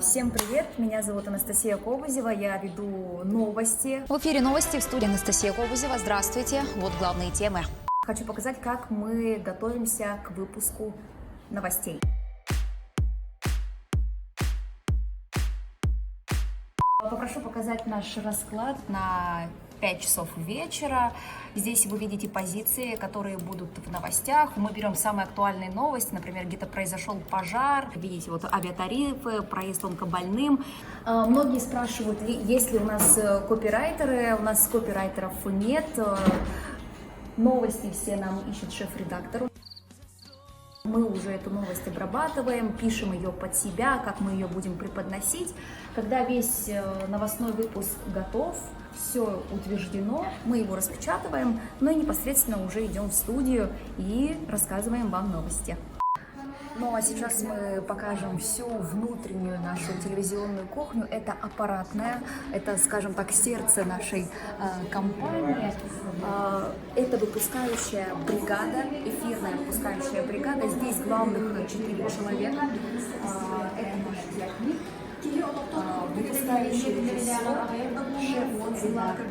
Всем привет, меня зовут Анастасия Кобызева, я веду новости. В эфире новости, в студии Анастасия Кобызева. Здравствуйте, вот главные темы. Хочу показать, как мы готовимся к выпуску новостей. Попрошу показать наш расклад на 5 часов вечера. Здесь вы видите позиции, которые будут в новостях. Мы берем самые актуальные новости, например, где-то произошел пожар. Видите, вот авиатарифы, проезд онкобольным. Многие спрашивают, есть ли у нас копирайтеры. У нас копирайтеров нет. Новости все нам ищет шеф-редактор. Мы уже эту новость обрабатываем, пишем ее под себя, как мы ее будем преподносить. Когда весь новостной выпуск готов, все утверждено, мы его распечатываем, ну и непосредственно уже идем в студию и рассказываем вам новости. Ну а сейчас мы покажем всю внутреннюю нашу телевизионную кухню. Это аппаратная, это, скажем так, сердце нашей компании. Это выпускающая бригада, эфирная выпускающая бригада. Здесь главных 4 человека. Это наш техник, выпускающий режиссер, шеф-редактор,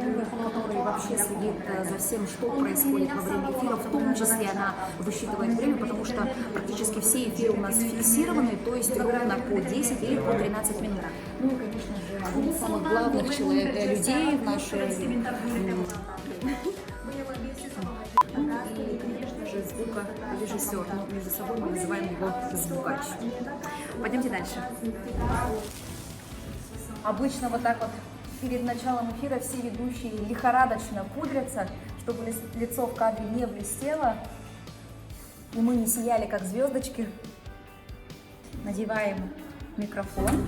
который вообще следит за всем, что происходит во время эфира. В том числе она высчитывает время, потому что практически все эфиры у нас фиксированы, то есть ровно по 10 или по 13 минут. Ну и, конечно же, один из самых главных людей в нашей... И, конечно же, звукорежиссер, но между собой мы называем его звукач. Пойдемте дальше. Обычно вот так вот перед началом эфира все ведущие лихорадочно пудрятся, чтобы лицо в кадре не блестело, и мы не сияли как звездочки. Надеваем микрофон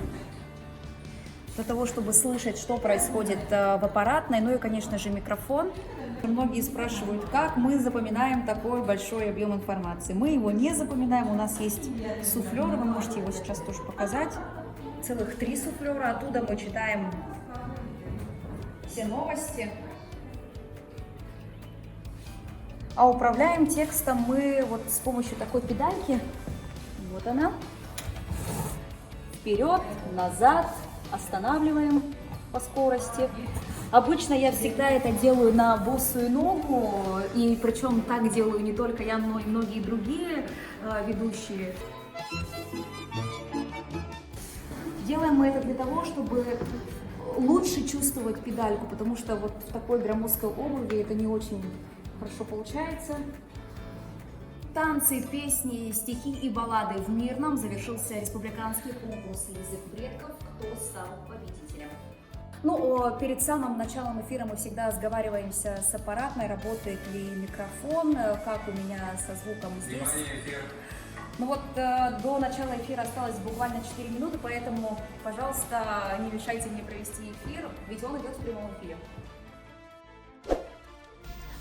для того, чтобы слышать, что происходит в аппаратной, ну и, конечно же, микрофон. Многие спрашивают, как мы запоминаем такой большой объем информации. Мы его не запоминаем, у нас есть суфлер, вы можете его сейчас тоже показать. Целых 3 суфлера, оттуда мы читаем все новости. А управляем текстом мы вот с помощью такой педальки. Вот она. Вперед, назад, останавливаем по скорости. Обычно я всегда это делаю на босую ногу, и причем так делаю не только я, но и многие другие ведущие. Делаем мы это для того, чтобы лучше чувствовать педальку, потому что вот в такой громоздкой обуви это не очень хорошо получается. Танцы, песни, стихи и баллады в Мирном завершился республиканский конкурс «Язык предков». Кто стал победителем? Ну, перед самым началом эфира мы всегда сговариваемся с аппаратной, работает ли микрофон, как у меня со звуком здесь. Ну вот до начала эфира осталось буквально 4 минуты, поэтому, пожалуйста, не мешайте мне провести эфир, ведь он идет в прямом эфире.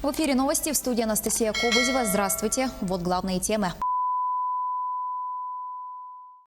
В эфире новости, в студии Анастасия Кобызева. Здравствуйте, вот главные темы.